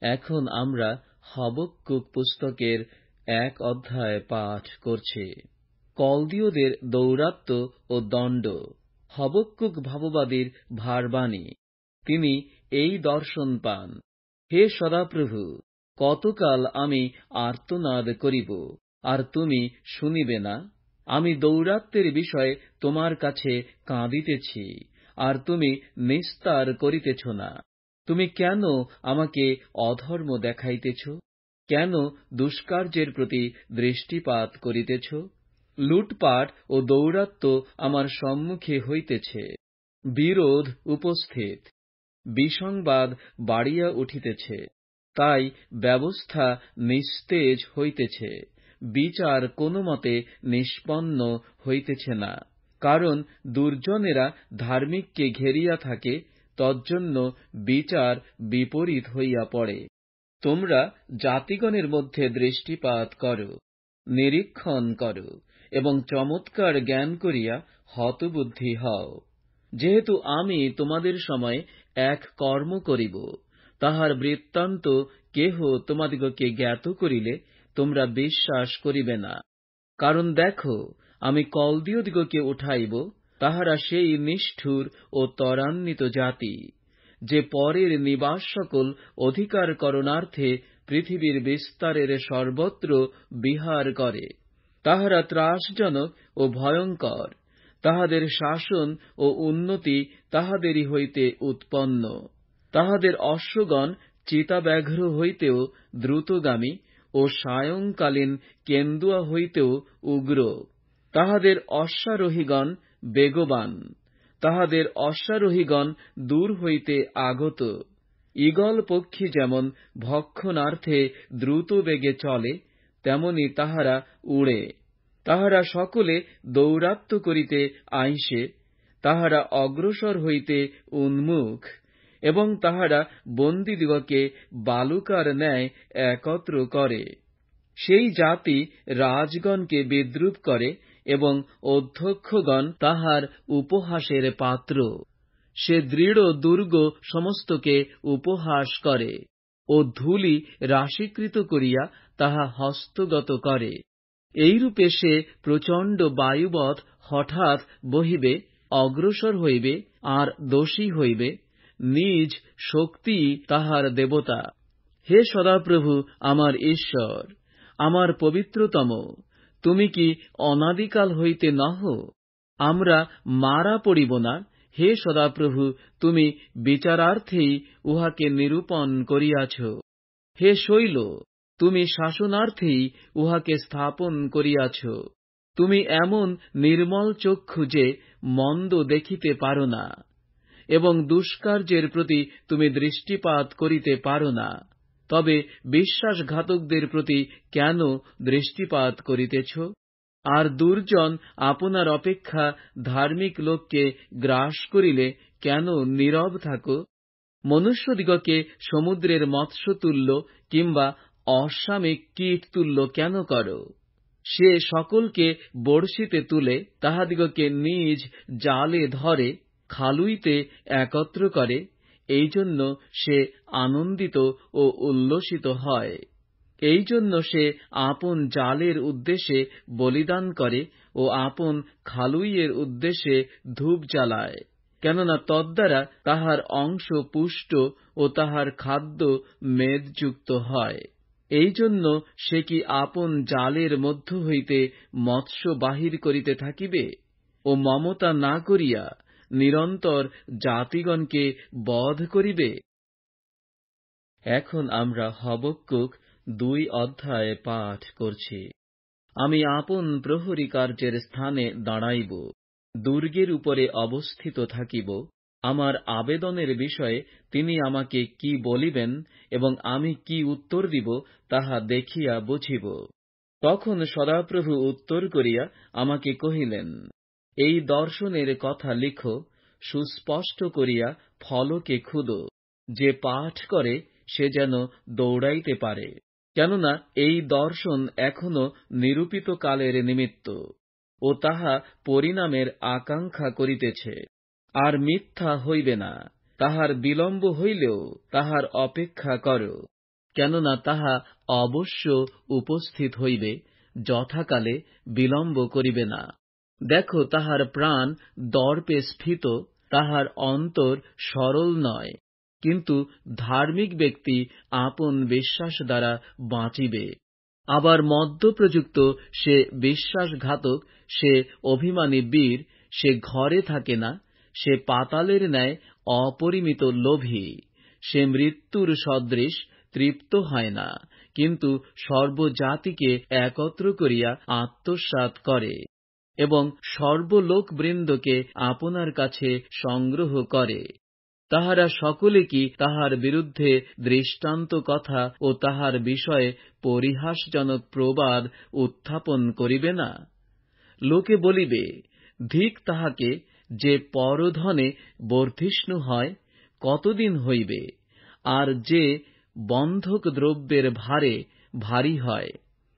এখন আমরা হাবাক্কুক পুস্তকের 1 অধ্যায় পাঠ করছি। কলদীয়দের দৌরাত্ম্য ও দণ্ড। হাবাক্কুক ভাববাদীর ভারবাণী। তিনি এই দর্শন পান, হে সদাপ্রভু, কতকাল আমি আর্তনাদ করিব, আর তুমি শুনিবে না? আমি দৌরাত্ম্যের বিষয়ে তোমার কাছে কাঁদিতেছি, আর তুমি নিস্তার করিতেছ না। তুমি কেন আমাকে অধর্ম দেখাইতেছ? কেন দুষ্কার্যের প্রতি দৃষ্টিপাত করিতেছ? লুটপাট ও দৌরাত্ম্য আমার সম্মুখে হইতেছে, বিরোধ উপস্থিত, বিসংবাদ বাড়িয়া উঠিতেছে। তাই ব্যবস্থা নিস্তেজ হইতেছে, বিচার কোনোমতে নিষ্পন্ন হইতেছে না। কারণ দুর্জনেরা ধার্মিককে ঘেরিয়া থাকে, তজ্জন্য বিচার বিপরীত হইয়া পড়ে। তোমরা জাতিগণের মধ্যে দৃষ্টিপাত করো, নিরীক্ষণ করো, এবং চমৎকার জ্ঞান করিয়া হতবুদ্ধি হও। যেহেতু আমি তোমাদের সময় এক কর্ম করিব, তাহার বৃত্তান্ত কেহ তোমাদিগকে জ্ঞাত করিলে তোমরা বিশ্বাস করিবে না। কারণ দেখো, আমি কলদীয়দিগকে উঠাইব, তাহারা সেই নিষ্ঠুর ও ত্বরান্বিত জাতি, যে পরের নিবাস সকল অধিকার করণার্থে পৃথিবীর বিস্তারের সর্বত্র বিহার করে। তাহারা ত্রাসজনক ও ভয়ঙ্কর, তাহাদের শাসন ও উন্নতি তাহাদেরই হইতে উৎপন্ন। তাহাদের অশ্বগণ চিতাব্যাঘ্র হইতেও দ্রুতগামী ও সায়ংকালীন কেন্দুয়া হইতেও উগ্র। তাহাদের অশ্বারোহীগণ বেগবান, তাহাদের অশ্বারোহীগণ দূর হইতে আগত। ঈগল পক্ষী যেমন ভক্ষণার্থে দ্রুত বেগে চলে, তেমনি তাহারা উড়ে। তাহারা সকলে দৌরাত্ম্য করিতে আইসে, তাহারা অগ্রসর হইতে উন্মুখ, এবং তাহারা বন্দীদিগকে বালুকার ন্যায় একত্র করে। সেই জাতি রাজগণকে বিদ্রূপ করে, এবং অধ্যক্ষগণ তাহার উপহাসের পাত্র। সে দৃঢ় দুর্গ সমস্তকে উপহাস করে, ও ধূলি রাশীকৃত করিয়া তাহা হস্তগত করে। এইরূপে সে প্রচণ্ড বায়ুবৎ হঠাৎ বহিবে, অগ্রসর হইবে, আর দোষী হইবে। নিজ শক্তিই তাহার দেবতা। হে সদাপ্রভু আমার ঈশ্বর, আমার পবিত্রতম, তুমি কি অনাদিকাল হইতে নহ? আমরা মারা পড়িব না। হে সদাপ্রভু, তুমি বিচারার্থেই উহাকে নিরূপণ করিয়াছ। হে শৈল, তুমি শাসনার্থেই উহাকে স্থাপন করিয়াছ। তুমি এমন নির্মল চক্ষু যে মন্দ দেখিতে পারো না, এবং দুষ্কার্যের প্রতি তুমি দৃষ্টিপাত করিতে পারো না। তবে বিশ্বাসঘাতকদের প্রতি কেন দৃষ্টিপাত করিতেছ? আর দুর্জন আপনার অপেক্ষা ধার্মিক লোককে গ্রাস করিলে কেন নীরব থাকো? মনুষ্যদিগকে সমুদ্রের মৎস্যতুল্য কিংবা অসামিক কীট তুল্য কেন করো? সে সকলকে বড়শিতে তুলে তাহাদিগকে নিজ জালে ধরে, খালুইতে একত্র করে। এই জন্য সে আনন্দিত ও উল্লসিত হয়। এই জন্য সে আপন জালের উদ্দেশ্যে বলিদান করে ও আপন খালুইয়ের উদ্দেশ্যে ধূপ জ্বালায়। কেননা তদ্বারা তাহার অংশ পুষ্ট ও তাহার খাদ্য মেদযুক্ত হয়। এই জন্য সে কি আপন জালের মধ্য হইতে মৎস্য বাহির করিতে থাকিবে, ও মমতা না করিয়া নিরন্তর জাতিগণকে বধ করিবে? এখন আমরা হাবাক্কুক 2 অধ্যায় পাঠ করছি। আমি আপন প্রহরী কার্যের স্থানে দাঁড়াইব, দুর্গের উপরে অবস্থিত থাকিব। আমার আবেদনের বিষয়ে তিনি আমাকে কি বলিবেন এবং আমি কি উত্তর দিব, তাহা দেখিয়া বুঝিব। তখন সদাপ্রভু উত্তর করিয়া আমাকে কহিলেন, এই দর্শনের কথা লিখো, সুস্পষ্ট করিয়া ফলকে খুদো, যে পাঠ করে সে যেন দৌড়াইতে পারে। কেননা এই দর্শন এখনো নিরূপিত কালের নিমিত্ত, ও তাহা পরিণামের আকাঙ্ক্ষা করিতেছে, আর মিথ্যা হইবে না। তাহার বিলম্ব হইলেও তাহার অপেক্ষা কর। কেননা তাহা অবশ্য উপস্থিত হইবে, যথাকালে বিলম্ব করিবে না। দেখো, তাহার প্রাণ দর্পে স্ফীত, তাহার অন্তর সরল নয়, কিন্তু ধার্মিক ব্যক্তি আপন বিশ্বাস দ্বারা বাঁচিবে। আবার মদ্যপ্রযুক্ত সে বিশ্বাসঘাতক, সে অভিমানী বীর, সে ঘরে থাকে না, সে পাতালের ন্যায় অপরিমিত লোভী, সে মৃত্যুর সদৃশ, তৃপ্ত হয় না, কিন্তু সর্বজাতিকে একত্র করিয়া আত্মসাৎ করে এবং সর্বলোকবৃন্দকে আপনার কাছে সংগ্রহ করে। তাহারা সকলে কি তাহার বিরুদ্ধে দৃষ্টান্ত কথা ও তাহার বিষয়ে পরিহাসজনক প্রবাদ উত্থাপন করিবে না? লোকে বলিবে, ধিক তাহাকে যে পরধনে বর্ধিষ্ণু হয়, কতদিন হইবে, আর যে বন্ধক দ্রব্যের ভারে ভারী হয়।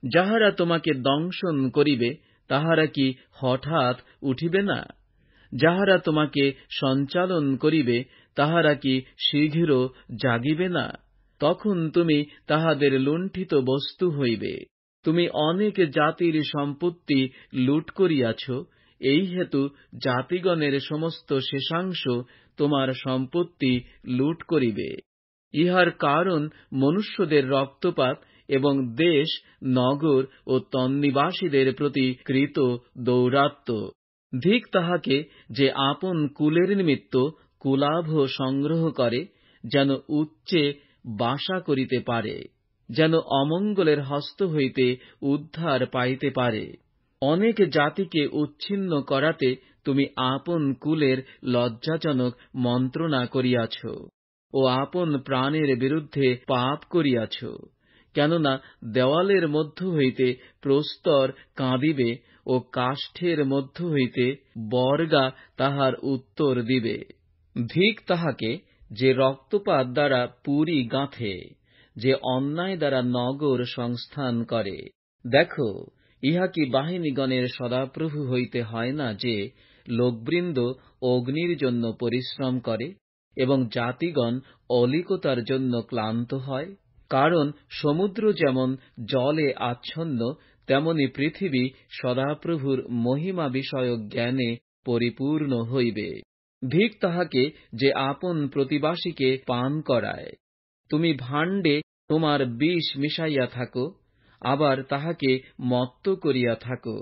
যাহারা তোমাকে দংশন করিবে, তাহারা কি হঠাৎ উঠিবে না? যাহারা তোমাকে সঞ্চালন করিবে, তাহারা কি শীঘ্র জাগিবে না? তখন তুমি তাহাদের লুণ্ঠিত বস্তু হইবে। তুমি অনেক জাতির সম্পত্তি লুট করিয়াছ, এই হেতু জাতিগণের সমস্ত শেষাংশ তোমার সম্পত্তি লুট করিবে। ইহার কারণ মনুষ্যদের রক্তপাত এবং দেশ, নগর ও তন্নিবাসীদের প্রতি কৃত দৌরাত্ম্য। ধিক তাহাকে যে আপন কুলের নিমিত্ত কুলাভ সংগ্রহ করে, যেন উচ্চে বাসা করিতে পারে, যেন অমঙ্গলের হস্ত হইতে উদ্ধার পাইতে পারে। অনেক জাতিকে উচ্ছিন্ন করাতে তুমি আপন কুলের লজ্জাজনক মন্ত্রণা করিয়াছ ও আপন প্রাণের বিরুদ্ধে পাপ করিয়াছ। কেননা দেওয়ালের মধ্য হইতে প্রস্তর কাঁদিবে ও কাষ্ঠের মধ্য হইতে বর্গা তাহার উত্তর দিবে। ধিক তাহাকে যে রক্তপাত দ্বারা পুরী গাঁথে, যে অন্যায় দ্বারা নগর সংস্থান করে। দেখো, ইহা কি বাহিনীগণের সদাপ্রভু হইতে হয় না যে লোকবৃন্দ অগ্নির জন্য পরিশ্রম করে এবং জাতিগণ অলিকতার জন্য ক্লান্ত হয়? কারণ সমুদ্র যেমন জলে আচ্ছন্ন, তেমনি পৃথিবী সদাপ্রভুর মহিমা বিষয়ক জ্ঞানে পরিপূর্ণ হইবে। ধিক তাহাকে যে আপন প্রতিবাসীকে পান করায়। তুমি ভাণ্ডে তোমার বিষ মিশাইয়া থাকো, আবার তাহাকে মত্ত করিয়া থাকো,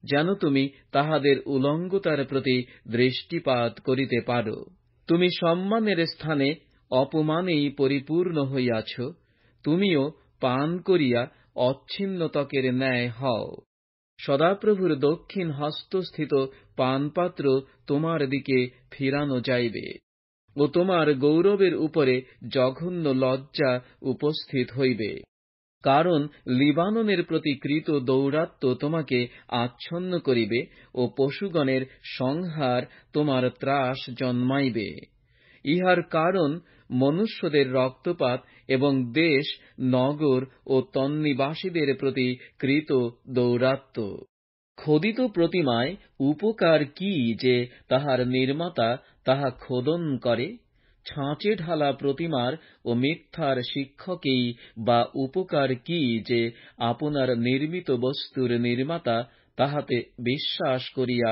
যেন তুমি তাহাদের উলঙ্গতার প্রতি দৃষ্টিপাত করিতে পারো। তুমি সম্মানের স্থানে অপমানেই পরিপূর্ণ হইয়াছ, তুমিও পান করিয়া অচ্ছিন্ন ত্বকের ন্যায় হও। সদাপ্রভুর দক্ষিণ হস্তস্থিত পানপাত্র তোমার দিকে ফিরানো যাইবে ও তোমার গৌরবের উপরে জঘন্য লজ্জা উপস্থিত হইবে। কারণ লিবাননের প্রতি কৃত দৌরাত্ম্য তোমাকে আচ্ছন্ন করিবে ও পশুগণের সংহার তোমার ত্রাস জন্মাইবে। ইহার কারণ মনুষ্যদের রক্তপাত এবং দেশ, নগর ও তন্নিবাসীদের প্রতি কৃত দৌরাত্ম্য। খোদিত প্রতিমায় উপকার কি যে তাহার নির্মাতা তাহা খোদন করে? ছাঁচে ঢালা প্রতিমার ও মিথ্যার শিক্ষকেই বা উপকার কি যে আপনার নির্মিত বস্তুর নির্মাতা তাহাতে বিশ্বাস করিয়া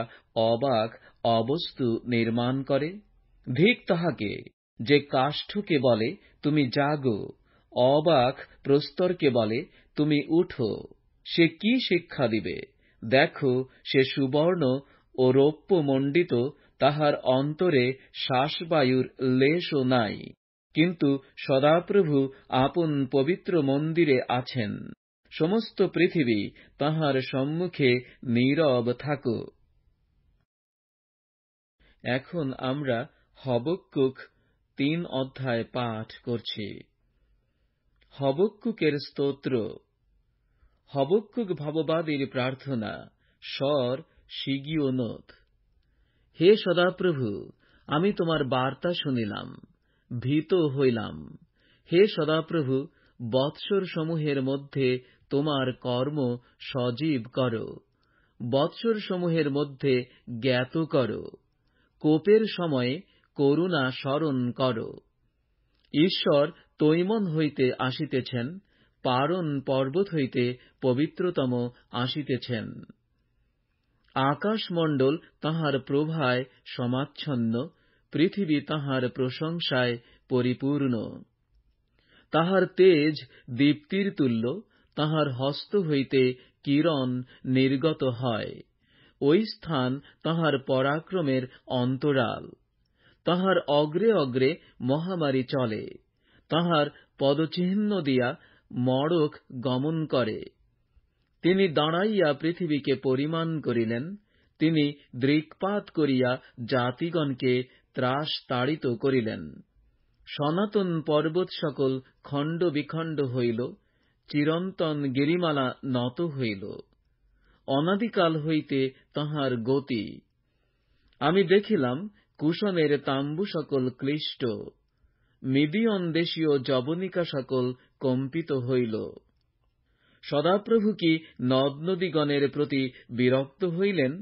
অবাক অবস্তু নির্মাণ করে? ধিক তাহাকে যে কাষ্ঠকে বলে, তুমি জাগো, অবাক প্রস্তরকে বলে, তুমি উঠো। সে কি শিক্ষা দিবে? দেখো, সে সুবর্ণ ও রৌপ্য মণ্ডিত, তাহার অন্তরে শ্বাসবায়ুর লেশও নাই। কিন্তু সদাপ্রভু আপন পবিত্র মন্দিরে আছেন। সমস্ত পৃথিবী তাহার সম্মুখে নীরব থাকো। এখন আমরা হবক্কুক 3 অধ্যায় পাঠ করছি। হবক্কুকের স্তোত্র। হবক্কুক ভাববাদীর প্রার্থনা, স্বর শিগিওনোত। হে সদাপ্রভু, আমি তোমার বার্তা শুনিলাম, ভীত হইলাম। হে সদাপ্রভু, বৎসর সমূহের মধ্যে তোমার কর্ম সজীব করো, বৎসর সমূহের মধ্যে জ্ঞাত করো, কোপের সময়ে করুণা স্মরণ করো। ঈশ্বর তৈমন হইতে আসিতেছেন, পারণ পর্বত হইতে পবিত্রতম আসিতেছেন। আকাশমণ্ডল তাঁহার প্রভায় সমাচ্ছন্ন, পৃথিবী তাঁহার প্রশংসায় পরিপূর্ণ। তাঁহার তেজ দীপ্তির তুল্য, তাঁহার হস্ত হইতে কিরণ নির্গত হয়। ওই স্থান তাঁহার পরাক্রমের অন্তরাল। তাঁহার অগ্রে অগ্রে মহামারী চলে, তাঁহার পদচিহ্ন দিয়া মড়ক গমন করে। তিনি দাঁড়াইয়া পৃথিবীকে পরিমাণ করিলেন, তিনি দৃক্পাত করিয়া জাতিগণকে ত্রাস তাড়িত করিলেন। সনাতন পর্বত সকল খণ্ড বিখণ্ড হইল, চিরন্তন গিরিমালা নত হইল। অনাদিকাল হইতে তাঁহার গতি। আমি দেখিলাম কুশনের তাম্বু সকল ক্লিষ্ট, মিদিয়ন দেশীয় যবনিকা সকল কম্পিত হইল। সদাপ্রভু কি নদ নদীগণের প্রতি বিরক্ত হইলেন?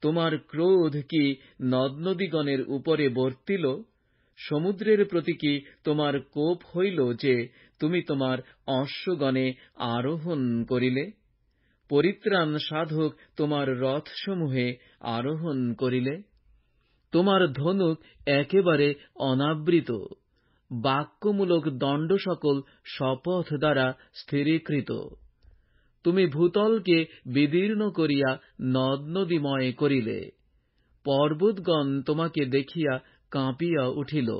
তোমার ক্রোধ কি নদ নদীগণের উপরে বর্তিল? সমুদ্রের প্রতি কি তোমার কোপ হইল যে তুমি তোমার অশ্বগণে আরোহণ করিলে? পরিত্রাণ সাধক তোমার রথসমূহে আরোহণ করিলে। তোমার ধনুক একেবারে অনাবৃত, বাক্যমূলক দণ্ড সকল শপথ দ্বারা স্থিরীকৃত। তুমি ভূতলকে বিদীর্ণ করিয়া নদ নদীময় করিলে। পর্বতগণ তোমাকে দেখিয়া কাঁপিয়া উঠিল।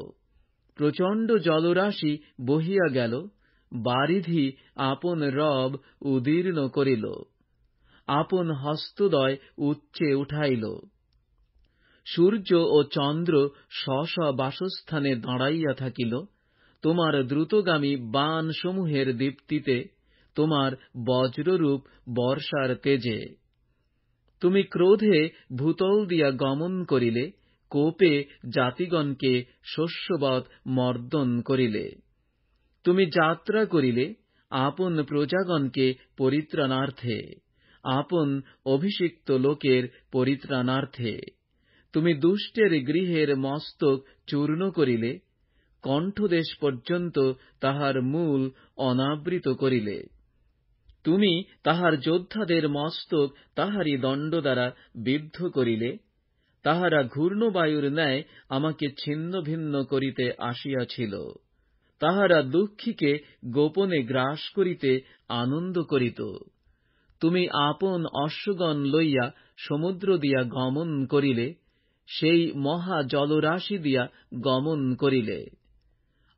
প্রচণ্ড জলরাশি বহিয়া গেল, বারিধি আপন রব উদীর্ণ করিল, আপন হস্তদয় উচ্চে উঠাইল। সূর্য ও চন্দ্র স্ব বাসস্থানে দাঁড়াইয়া থাকিল, তোমার দ্রুতগামী বাণসমূহের দীপ্তিতে, তোমার বজ্ররূপ বর্ষার তেজে। তুমি ক্রোধে ভূতল দিয়া গমন করিলে, কোপে জাতিগণকে শস্যবৎ মর্দন করিলে। তুমি যাত্রা করিলে আপন প্রজাগণকে পরিত্রাণার্থে, আপন অভিষিক্ত লোকের পরিত্রাণার্থে। তুমি দুষ্টের গৃহের মস্তক চূর্ণ করিলে, কণ্ঠদেশ পর্যন্ত তাহার মূল অনাবৃত করিলে। তুমি তাহার যোদ্ধাদের মস্তক তাহারই দণ্ড দ্বারা বিদ্ধ করিলে। তাহারা ঘূর্ণবায়ুর ন্যায় আমাকে ছিন্ন ভিন্ন করিতে আসিয়াছিল। তাহারা দুঃখীকে গোপনে গ্রাস করিতে আনন্দ করিত। তুমি আপন অশ্বগণ লইয়া সমুদ্র দিয়া গমন করিলে, সেই মহা জলরাশি দিয়া গমন করিলে।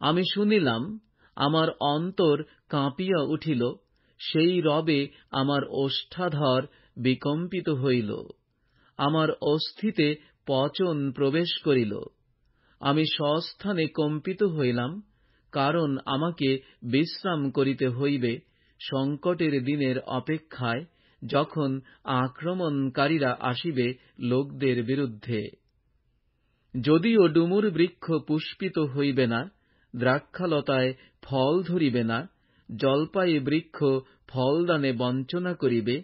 আমি শুনিলাম, আমার অন্তর কাঁপিয়া উঠিল, সেই রবে আমার ওষ্ঠাধর বিকম্পিত হইল, আমার অস্থিতে পচন প্রবেশ করিল। আমি স্বস্থানে কম্পিত হইলাম, কারণ আমাকে বিশ্রাম করিতে হইবে সংকটের দিনের অপেক্ষায়, যখন আক্রমণকারীরা আসিবে লোকদের বিরুদ্ধে। যদিও ডুমুর বৃক্ষ পুষ্পিত হইবে না, দ্রাক্ষালতায় ফল ধরিবে না, জলপাই বৃক্ষ ফলদানে বঞ্চনা করিবে,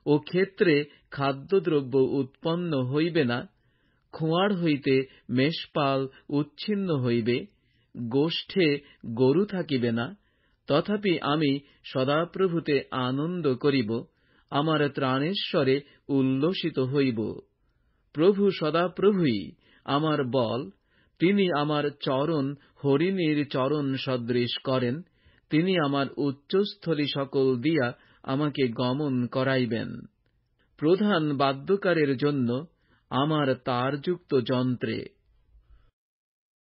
ও ক্ষেত্রে খাদ্যদ্রব্য উৎপন্ন হইবে না, খোঁয়াড় হইতে মেষপাল উচ্ছিন্ন হইবে, গোষ্ঠে গরু থাকিবে না, তথাপি আমি সদাপ্রভুতে আনন্দ করিব, আমার ত্রাণেশ্বরে উল্লসিত হইব। প্রভু সদাপ্রভুই আমার বল, তিনি আমার চরণ হরিণীর চরণ সদৃশ করেন, তিনি আমার উচ্চস্থলী সকল দিয়া আমাকে গমন করাইবেন। প্রধান বাদ্যকারের জন্য আমার তারযুক্ত যন্ত্রে